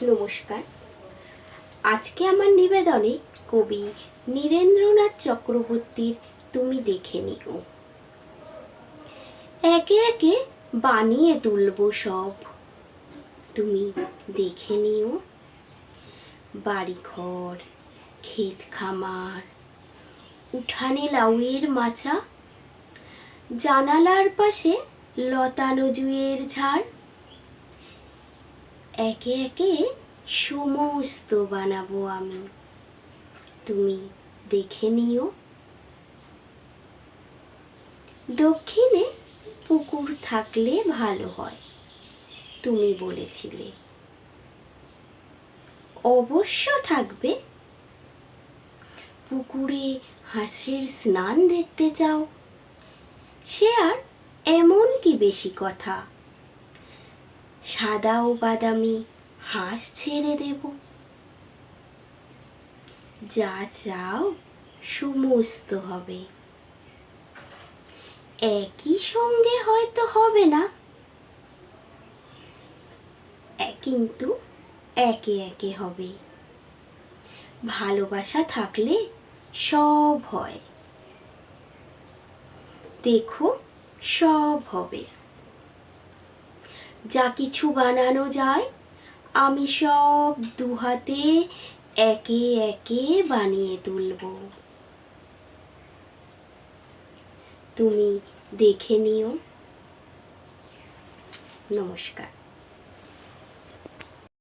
নমস্কার। আজকে আমার নিবেদনে কবি নীরেন্দ্রনাথ চক্রবর্তীর তুমি দেখে নিও। একে একে বানিয়ে তুলব সব, তুমি দেখে নিও। বাড়িঘর, ক্ষেত খামার, উঠানে লাউয়ের মাচা, জানালার পাশে লতানো জুঁয়ের ঝাড়, একে একে সমস্ত বানাবো আমি, তুমি দেখে নিও। দক্ষিণে পুকুর থাকলে ভালো হয়, তুমি বলেছিলে। অবশ্য থাকবে। পুকুরে হাঁসের স্নান দেখতে চাও, সে আর এমন কি বেশি কথা। সাদা ও বাদামি হাঁস ছেড়ে দেব, যা চাও সমস্ত হবে। একই সঙ্গে হয়তো হবে না, কিন্তু একে একে হবে। ভালোবাসা থাকলে সব হয়, দেখো সব হবে। যা কিছু বানানো যায় আমি সব দুহাতে একে একে বানিয়ে তুলব, তুমি দেখে নিও। নমস্কার।